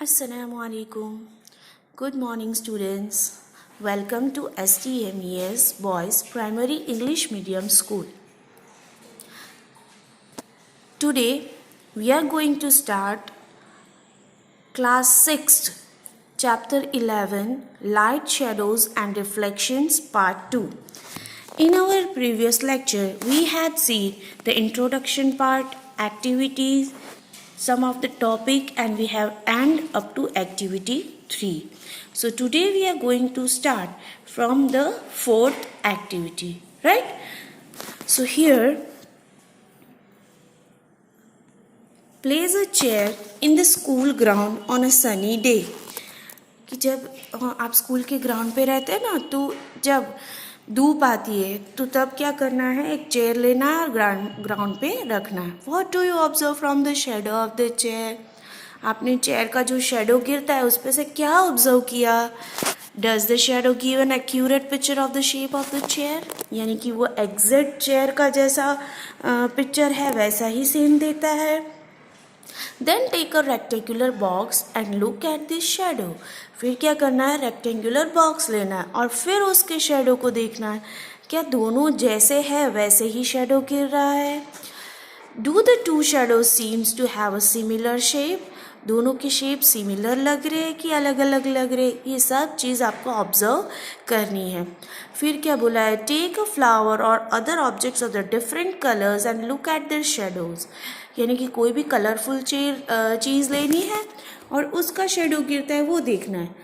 Assalamu alaikum. Good morning, students. Welcome to STMES Boys Primary English Medium School. Today, we are going to start Class 6th, Chapter 11, Light, Shadows and Reflections, Part 2. In our previous lecture, we had seen the introduction part, activities, some of the topic, and we have end up to activity 3. So today we are going to start from the fourth activity, right? So here, place a chair in the school ground on a sunny day. कि जब आप school के ground पे रहते हैं ना, तो जब धूप आती है तो तब क्या करना है, एक चेयर लेना है और ग्राउंड पे रखना है. What do you observe from the shadow of the chair? आपने चेयर का जो शेडो गिरता है उस पे से क्या ऑब्जर्व किया? Does the shadow give an accurate picture of the shape of the chair? यानी कि वो एग्जैक्ट चेयर का जैसा पिक्चर है वैसा ही सेम देता है. Then take a rectangular box and look at this shadow. फिर क्या करना है, रेक्टेंगुलर बॉक्स लेना है और फिर उसके शेडो को देखना है, क्या दोनों जैसे है वैसे ही शेडो गिर रहा है. Do the two shadows seems to have a similar shape? दोनों के शेप सिमिलर लग रहे हैं कि अलग अलग लग रहे, ये सब चीज़ आपको ऑब्जर्व करनी है. फिर क्या बोला है, टेक अ फ्लावर और other objects of the different colours and look eight there shadows. यानी कि कोई भी कलरफुल चीज़ लेनी है और उसका शेडो गिरता है वो देखना है.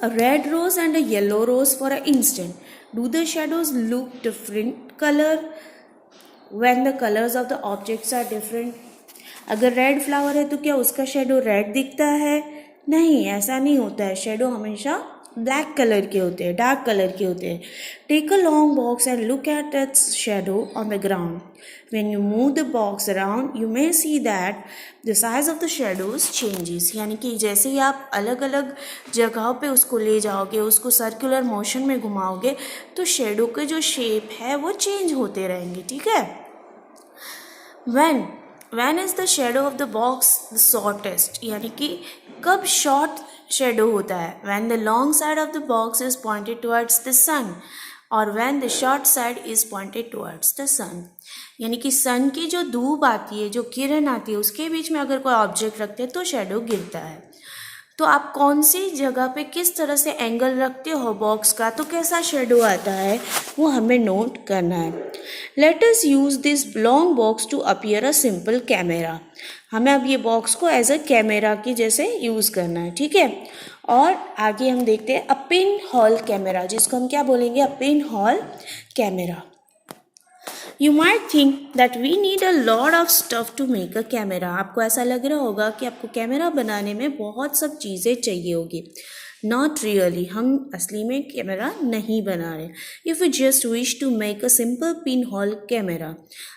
A red rose and a yellow rose for an instant. Do the shadows look different color when the colors of the objects are different? अगर रेड फ्लावर है तो क्या उसका शेडो रेड दिखता है? नहीं, ऐसा नहीं होता है. शेडो हमेशा ब्लैक कलर के होते हैं, डार्क कलर के होते हैं. Take a long box and look at its shadow on the ground. When you move the box around, you may see that the size of the shadows changes. यानी कि जैसे ही आप अलग अलग जगहों पे उसको ले जाओगे, उसको सर्कुलर मोशन में घुमाओगे, तो शेडो के जो शेप है वो चेंज होते रहेंगे. ठीक है. When is the shadow of the box the shortest? यानी कि कब शॉर्ट शेडो होता है? When the long side of the box is pointed towards the sun और when the short side is pointed towards the sun. यानी कि सन की जो धूप आती है, जो किरण आती है, उसके बीच में अगर कोई ऑब्जेक्ट रखते हैं तो शेडो गिरता है. तो आप कौन सी जगह पे किस तरह से एंगल रखते हो बॉक्स का तो कैसा शेडो आता है वो हमें नोट करना है. Let us use this long box to appear a simple camera. हमें अब ये बॉक्स को एज अ कैमरा की जैसे यूज़ करना है. ठीक है. और आगे हम देखते हैं अ पिन होल कैमरा, जिसको हम क्या बोलेंगे, a pin hole camera. You might think that we need a lot of stuff to make a camera. आपको ऐसा लग रहा होगा कि आपको कैमरा बनाने में बहुत सब चीज़ें चाहिए होगी. Not really. हम असली में कैमरा नहीं बना रहे. If we just wish to make a simple pinhole camera,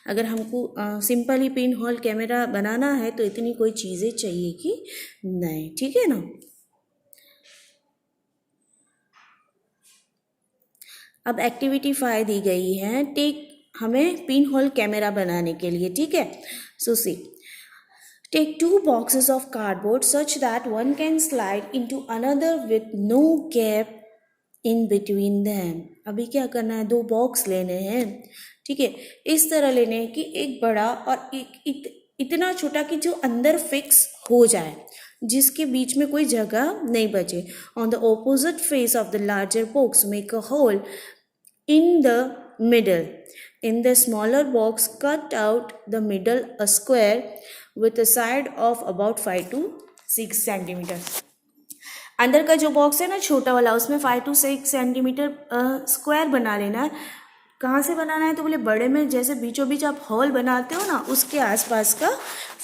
अगर हमको सिंपल ही पिन होल कैमरा बनाना है तो इतनी कोई चीज़ें चाहिए कि नहीं. ठीक है ना. अब एक्टिविटी 5 दी गई है, टेक हमें पिन होल कैमरा बनाने के लिए. ठीक है. सो सी, take 2 boxes of cardboard such that one can slide into another with no gap in between them. अभी क्या करना है, 2 बॉक्स लेने हैं. ठीक है. इस तरह लेने हैं कि एक बड़ा और एक इतना छोटा कि जो अंदर फिक्स हो जाए, जिसके बीच में कोई जगह नहीं बचे. On the opposite face of the larger box make a hole in the middle. In the smaller box, cut out the middle a square with a side of about 5 to 6 centimeter. अंदर का जो box है ना छोटा वाला, उसमें 5 to 6 centimetre square बना लेना. कहाँ से बनाना है तो बोले बड़े में, जैसे बीचों बीच आप हॉल बनाते हो ना उसके आसपास का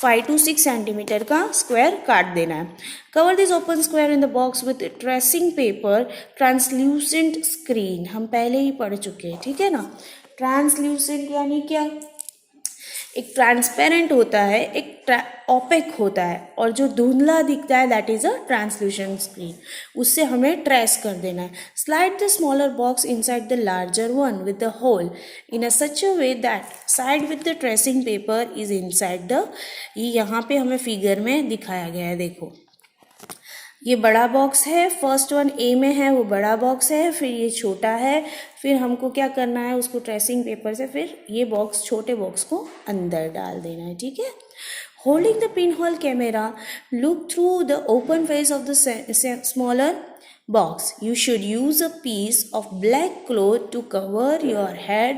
5 to 6 सेंटीमीटर का स्क्वायर काट देना है. Cover this open square in the box with tracing paper translucent screen. हम पहले ही पढ़ चुके हैं. ठीक है ना. ट्रांसल्यूसेंट यानी क्या, एक ट्रांसपेरेंट होता है, एक ओपेक होता है, और जो धुंधला दिखता है that is a translucent screen. उससे हमें ट्रेस कर देना है. Slide the smaller box inside the larger one with the hole in a such a way that side with the tracing paper is inside the. ये यहाँ पे हमें figure में दिखाया गया है. देखो ये बड़ा बॉक्स है, फर्स्ट वन ए में है वो बड़ा बॉक्स है, फिर ये छोटा है, फिर हमको क्या करना है उसको ट्रेसिंग पेपर से फिर ये बॉक्स छोटे बॉक्स को अंदर डाल देना है, ठीक है। Holding the pinhole camera, look through the open face of the smaller box. You should use a piece of black cloth to cover your head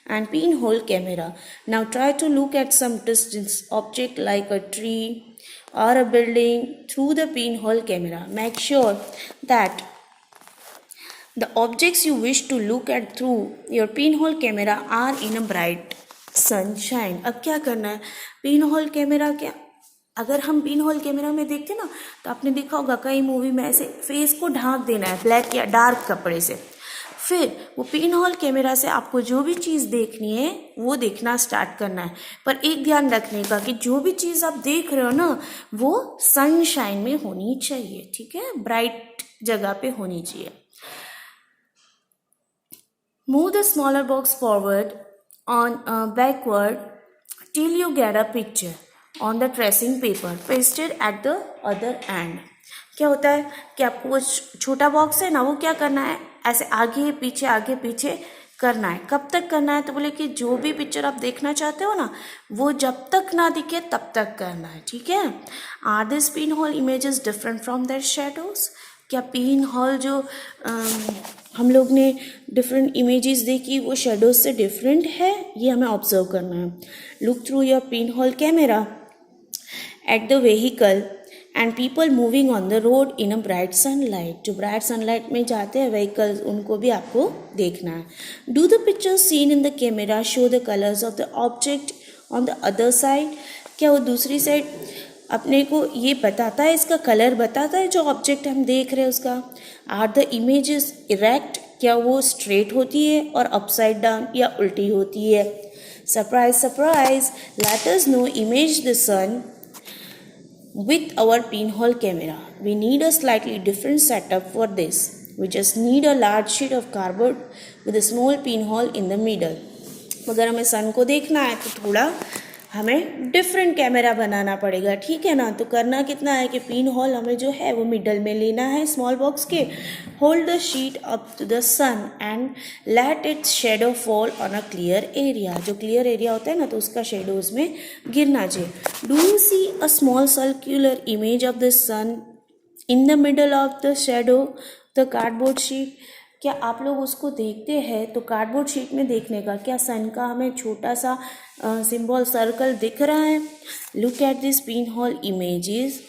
and pinhole camera. Now try to look at some distance object like a tree or a building through the pinhole camera. Make sure that the objects you wish to look at through your pinhole camera are in a bright sunshine. अब क्या करना है, pinhole camera क्या, अगर हम pin hole camera में देखते ना तो आपने देखा होगा कई मूवी में ऐसे फेस को ढांक देना है ब्लैक या डार्क कपड़े से, फिर वो पिन होल कैमरा से आपको जो भी चीज़ देखनी है वो देखना स्टार्ट करना है। पर एक ध्यान रखने का कि जो भी चीज़ आप देख रहे हो ना वो सनशाइन में होनी चाहिए, ठीक है, ब्राइट जगह पे होनी चाहिए। Move the smaller box forward on backward till you get a picture on the tracing paper pasted at the other end. क्या होता है कि आपको वो छोटा बॉक्स है ना वो क्या करना है, ऐसे आगे पीछे करना है। कब तक करना है, तो बोले कि जो भी पिक्चर आप देखना चाहते हो ना वो जब तक ना दिखे तब तक करना है, ठीक है। Are this pin whole images different from their shadows, क्या पिन होल जो हम लोग ने डिफरेंट इमेजेस देखी वो शेडोज से डिफरेंट है, ये हमें ऑब्जर्व करना है। Look through your pin hole camera at the vehicle and people moving on the road in a bright sunlight, जो ब्राइट सनलाइट में जाते हैं व्हीकल्स उनको भी आपको देखना है। Do the pictures seen in the camera show the colours of the object on the other side, क्या वो दूसरी साइड अपने को ये बताता है, इसका कलर बताता है जो ऑब्जेक्ट हम देख रहे हैं उसका। आर द इमेजेस इरेक्ट, क्या वो स्ट्रेट होती है और अपसाइड डाउन या उल्टी होती है। Surprise surprise, let us know image the sun with our pinhole camera. We need a slightly different setup for this. We just need a large sheet of cardboard with a small pinhole in the middle. अगर हमें सन को देखना है तो थोड़ा हमें different camera बनाना पड़ेगा, ठीक है ना। तो करना कितना है कि पिन होल हमें जो है वो मिडल में लेना है स्मॉल बॉक्स के। Hold the sheet up to the sun and let its shadow fall on a clear area, जो क्लियर एरिया होता है ना तो उसका शेडो उसमें गिरना चाहिए। Do you see a small circular image of the sun in the middle of the shadow the cardboard sheet, क्या आप लोग उसको देखते हैं तो कार्डबोर्ड शीट में देखने का क्या सन का हमें छोटा सा सिंबल सर्कल दिख रहा है। Look at this pin whole images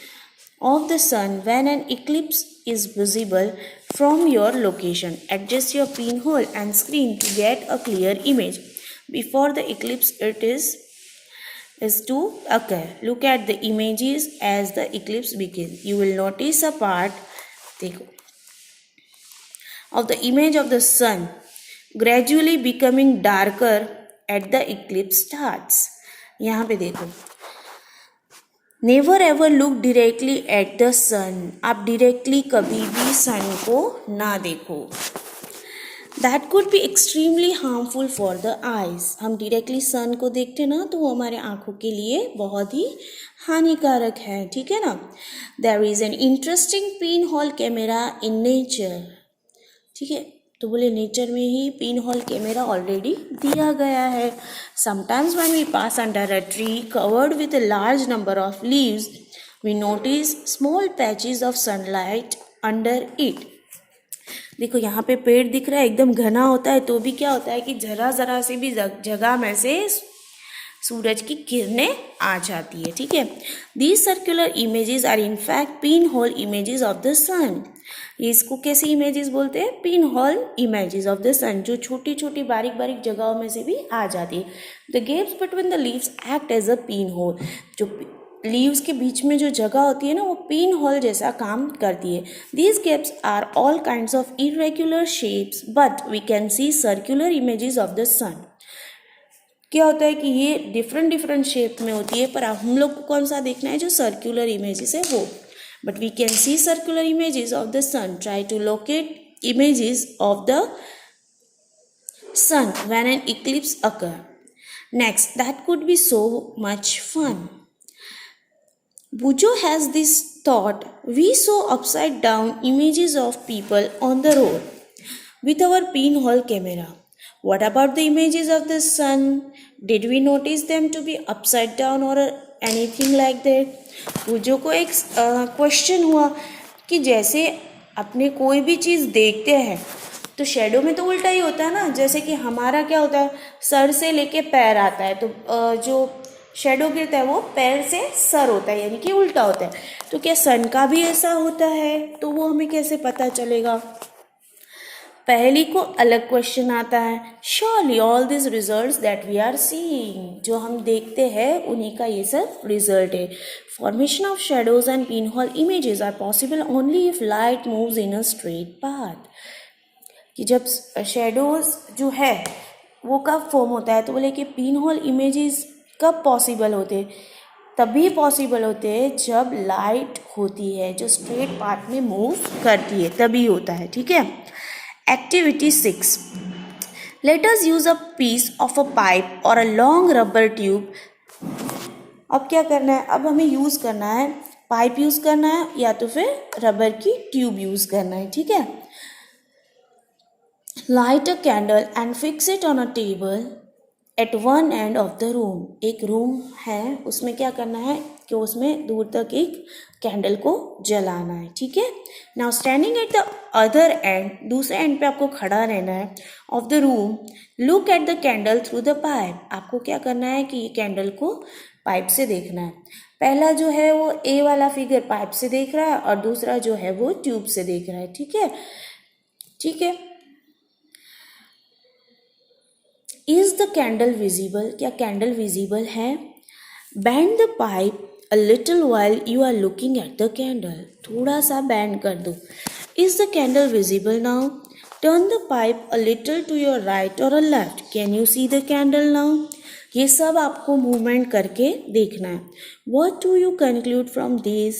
of the sun when an eclipse is visible from your location. Adjust your pin hole and screen to get a clear image before the eclipse it is to occur. Look at the images as the eclipse begins. You will notice a part, देखो, of the image of the sun gradually becoming darker at the eclipse starts. यहाँ पे देखो, never ever look directly at the sun, आप directly कभी भी sun को ना देखो। That could be extremely harmful for the eyes, हम डायरेक्टली सन को देखते ना तो वो हमारे आँखों के लिए बहुत ही हानिकारक है, ठीक है ना। There is an interesting pin whole camera in nature, ठीक है, तो बोले नेचर में ही पिन होल कैमरा ऑलरेडी दिया गया है। Sometimes when we pass under a tree covered with a large number of leaves we notice small patches of sunlight under it. देखो यहाँ पे पेड़ दिख रहा है एकदम घना होता है तो भी क्या होता है कि ज़रा सी भी जगह में से सूरज की किरणें आ जाती है, ठीक है। These circular images are in fact pin hole images of the sun, इसको कैसे इमेजेस बोलते हैं, pin hole images of the sun, जो छोटी छोटी बारीक बारीक जगहों में से भी आ जाती है। The gaps between the leaves act as a pin hole, जो लीव्स के बीच में जो जगह होती है ना वो पिन होल जैसा काम करती है। These gaps are all kinds of irregular shapes but we can see circular images of the sun. क्या होता है कि ये डिफरेंट शेप में होती है पर हम लोग को कौन सा देखना है, जो सर्कुलर इमेजेस है वो। But we can see circular images of the sun, try to locate images of the sun when an eclipse occur. Next, that could be so much fun. Bujo has this thought: we saw upside down images of people on the road with our pinhole camera. What about the images of the sun? Did we notice them to be upside down or anything like that? बुजो को एक question हुआ कि जैसे अपने कोई भी चीज़ देखते हैं तो शेडो में तो उल्टा ही होता है ना। जैसे कि हमारा क्या होता है, सर से लेके पैर आता है, तो जो शेडो गिरता है वो पैर से सर होता है, यानी कि उल्टा होता है। तो क्या सन का भी ऐसा होता है? तो वो हमें कैसे पता चलेगा? पहली को अलग क्वेश्चन आता है, surely all this results that we are seeing, जो हम देखते हैं उन्हीं का ये सब रिजल्ट है। Formation of shadows and pinhole images are possible only if light moves in a straight path. कि जब शेडोज जो है वो कब फॉर्म होता है, तो बोले कि पिनहोल इमेजेस कब पॉसिबल होते, तभी पॉसिबल होते हैं जब लाइट होती है जो स्ट्रेट पाथ में मूव करती है, तभी होता है। ठीक है। Activity 6. Let us use a piece of a pipe or a long rubber tube. अब क्या करना है, अब हमें यूज़ करना है, पाइप यूज़ करना है या तो फिर रबर की ट्यूब यूज़ करना है। ठीक है। Light a candle and fix it on a table at one end of the room. एक रूम है, उसमें क्या करना है कि उसमें दूर तक एक कैंडल को जलाना है। ठीक है। Now standing at the other and, दूसरे एंड पे आपको खड़ा रहना है of the room, look at the candle through the pipe. आपको क्या करना है कि ये कैंडल को पाइप से देखना है। पहला जो है वो ए वाला फिगर पाइप से देख रहा है और दूसरा जो है वो ट्यूब से देख रहा है। ठीक है। ठीक है। इज द कैंडल विजिबल, क्या कैंडल विजिबल है? Band the pipe a little while you are looking at the candle. थोड़ा सा बैंड कर दो। Is the candle visible now? Turn the pipe a little to your right or a left. Can you see the candle now? ये सब आपको movement करके देखना है। What do you conclude from these?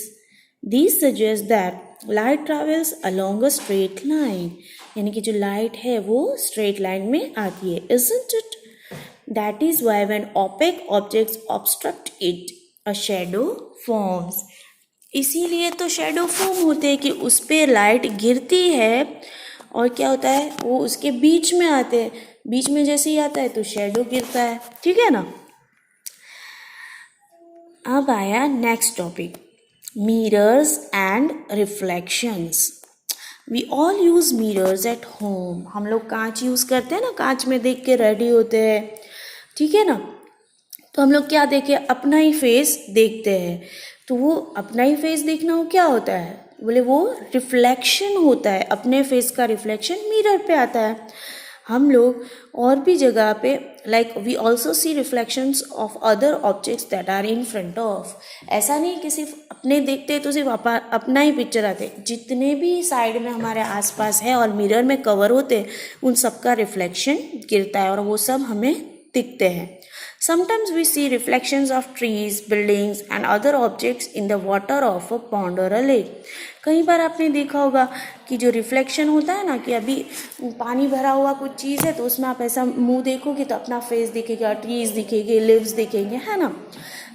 These suggest that light travels along a straight line. यानी कि जो light है वो स्ट्रेट लाइन में आती है। Isn't it? That is why when opaque objects obstruct it, a shadow forms. इसीलिए तो शेडो फॉर्म होते हैं कि उस पर लाइट गिरती है और क्या होता है, वो उसके बीच में आते हैं, बीच में जैसे ही आता है तो शेडो गिरता है। ठीक है ना। अब आया next topic, mirrors and reflections. We all use mirrors at home. हम लोग कांच यूज़ करते हैं ना, कांच में देख के रेडी होते हैं। ठीक है ना। तो हम लोग क्या देखे, अपना ही फेस देखते हैं। तो वो अपना ही फेस देखना वो क्या होता है, बोले वो रिफ्लेक्शन होता है। अपने फेस का रिफ्लेक्शन मिरर पे आता है। हम लोग और भी जगह पे like we also see reflections of other objects that are in front of. ऐसा नहीं कि सिर्फ अपने देखते तो सिर्फ अपना ही पिक्चर आते, जितने भी साइड में हमारे आसपास है और मिरर में कवर होते उन सबका रिफ्लेक्शन गिरता है और वो सब हमें दिखते हैं। Sometimes we see reflections of trees, buildings and other objects in the water of a pond or a lake. कई बार आपने देखा होगा कि जो रिफ्लेक्शन होता है ना, कि अभी पानी भरा हुआ कुछ चीज़ है तो उसमें आप ऐसा मुंह देखोगे तो अपना फेस दिखेगा, ट्रीज दिखेंगे, लिव्स दिखेंगे, है ना।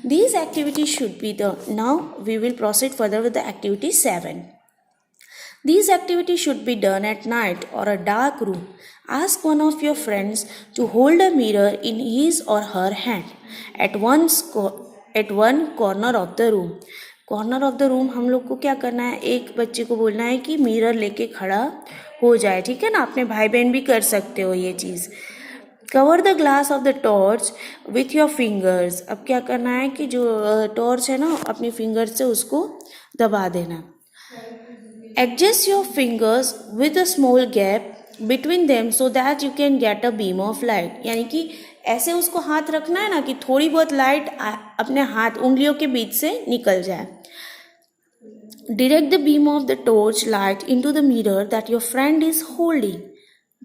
These activities should be the, now we will proceed further with the activity 7. These activities should be done at night or a dark room. Ask one of your friends to hold a mirror in his or her hand at one corner of the room. Corner of the room हम लोग को क्या करना है, एक बच्चे को बोलना है कि मिरर लेके खड़ा हो जाए। ठीक है ना। अपने भाई बहन भी कर सकते हो ये चीज़। Cover the glass of the torch with your fingers. अब क्या करना है कि जो टॉर्च है ना, अपनी फिंगर से उसको दबा देना। Adjust your fingers with a small gap between them so that you can get a beam of light. यानी कि ऐसे उसको हाथ रखना है ना कि थोड़ी बहुत लाइट अपने हाथ उंगलियों के बीच से निकल जाए। Direct the beam of the torch light into the mirror that your friend is holding.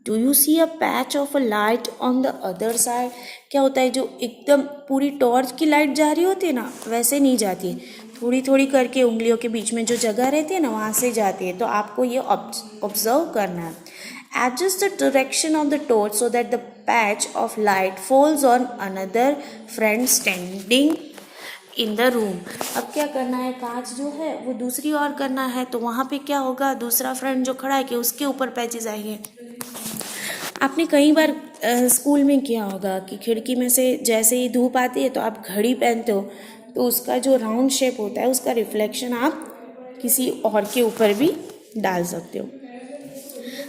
Do you see a patch of a light on the other side? क्या होता है, जो एकदम पूरी टॉर्च की लाइट जा रही होती है ना, वैसे नहीं जाती है, थोड़ी थोड़ी करके उंगलियों के बीच में जो जगह रहती है ना वहाँ से जाती है। तो आपको ये ऑब्जर्व करना है। Adjust the direction of the torch so that the patch of light falls on another friend standing in the room. अब क्या करना है, कांच जो है वो दूसरी ओर करना है, तो वहाँ पे क्या होगा, दूसरा फ्रेंड जो खड़ा है कि उसके ऊपर पैचेस आएंगे। आपने कई बार स्कूल में किया होगा कि खिड़की में से जैसे ही धूप आती है तो आप घड़ी पहनते हो, तो उसका जो राउंड शेप होता है उसका रिफ्लेक्शन आप किसी और के ऊपर भी डाल सकते हो।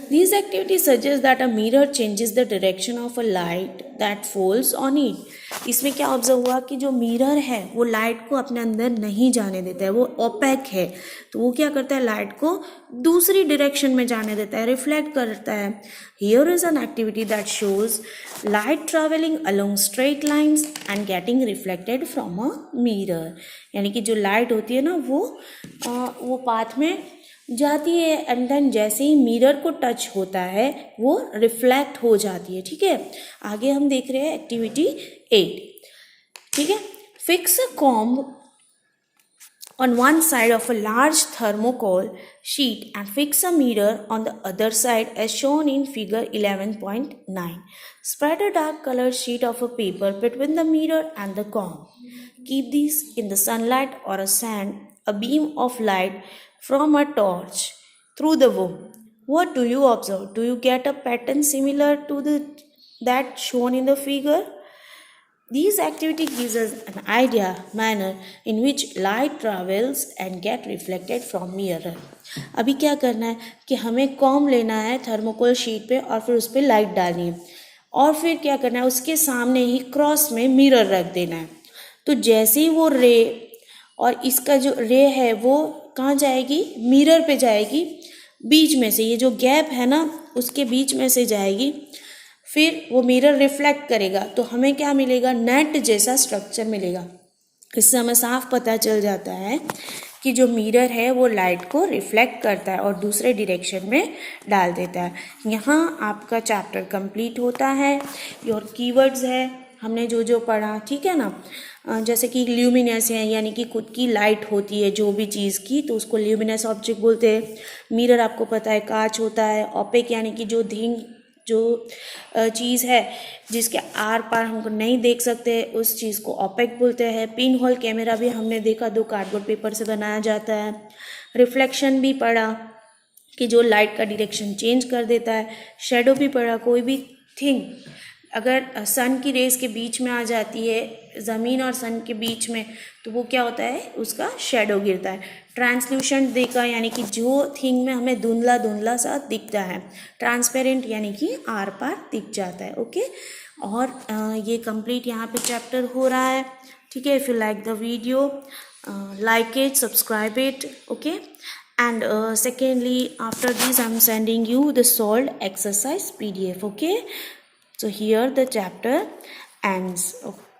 These activities suggest that a mirror changes the direction of a light that falls on it. इसमें क्या ऑब्जर्व हुआ कि जो मिरर है वो लाइट को अपने अंदर नहीं जाने देता है, वो ओपेक है, तो वो क्या करता है, लाइट को दूसरी डायरेक्शन में जाने देता है, रिफ्लेक्ट करता है। Here is an activity that shows light traveling along straight lines and getting reflected from a mirror. यानी कि जो लाइट होती है ना वो पाथ में जाती है एंड देन जैसे ही मिरर को टच होता है वो रिफ्लेक्ट हो जाती है। ठीक है, आगे हम देख रहे हैं एक्टिविटी 8। ठीक है, fix a comb on one side of a large thermocol sheet and fix a mirror on the other side as shown in figure 11.9. Spread a dark colored sheet of a paper between the mirror and the comb. Keep these in the sunlight or a sand, a beam of light from a torch through the womb. What do you observe? Do you get a pattern similar to that shown in the figure? These activity gives us an idea manner in which light travels and get reflected from mirror. अभी क्या करना है कि हमें com लेना है thermocol sheet पे और फिर उस पर लाइट डालनी है और फिर क्या करना है, उसके सामने ही क्रॉस में मिरर रख देना है। तो जैसे ही वो रे और इसका जो रे है वो कहाँ जाएगी, मिरर पे जाएगी, बीच में से ये जो गैप है ना उसके बीच में से जाएगी, फिर वो मिरर रिफ्लेक्ट करेगा तो हमें क्या मिलेगा, नेट जैसा स्ट्रक्चर मिलेगा। इससे हमें साफ पता चल जाता है कि जो मिरर है वो लाइट को रिफ्लेक्ट करता है और दूसरे डायरेक्शन में डाल देता है। यहाँ आपका चैप्टर कंप्लीट होता है। योर कीवर्ड्स है हमने जो जो पढ़ा, ठीक है ना, जैसे कि ल्यूमिनस है यानी कि खुद की लाइट होती है जो भी चीज़ की, तो उसको ल्यूमिनस ऑब्जेक्ट बोलते हैं। मिरर आपको पता है कांच होता है। ओपेक यानी कि जो चीज़ है जिसके आर पार हमको नहीं देख सकते उस चीज़ को ओपेक बोलते हैं। पिन होल कैमरा भी हमने देखा, 2 कार्डबोर्ड पेपर से बनाया जाता है। रिफ्लेक्शन भी पढ़ा कि जो लाइट का डायरेक्शन चेंज कर देता है। शेडो भी पढ़ा, कोई भी थिंग अगर सन की रेस के बीच में आ जाती है, ज़मीन और सन के बीच में, तो वो क्या होता है, उसका शेडो गिरता है। ट्रांसल्यूशेंट देखा यानी कि जो थिंग में हमें धुंधला धुंधला सा दिखता है। ट्रांसपेरेंट यानी कि आर पार दिख जाता है। ओके, और ये कंप्लीट यहाँ पे चैप्टर हो रहा है। ठीक है, if you like the video like it, subscribe it, okay, and secondly after this I'm sending you the solved exercise PDF. Okay, so here the chapter ends. Okay.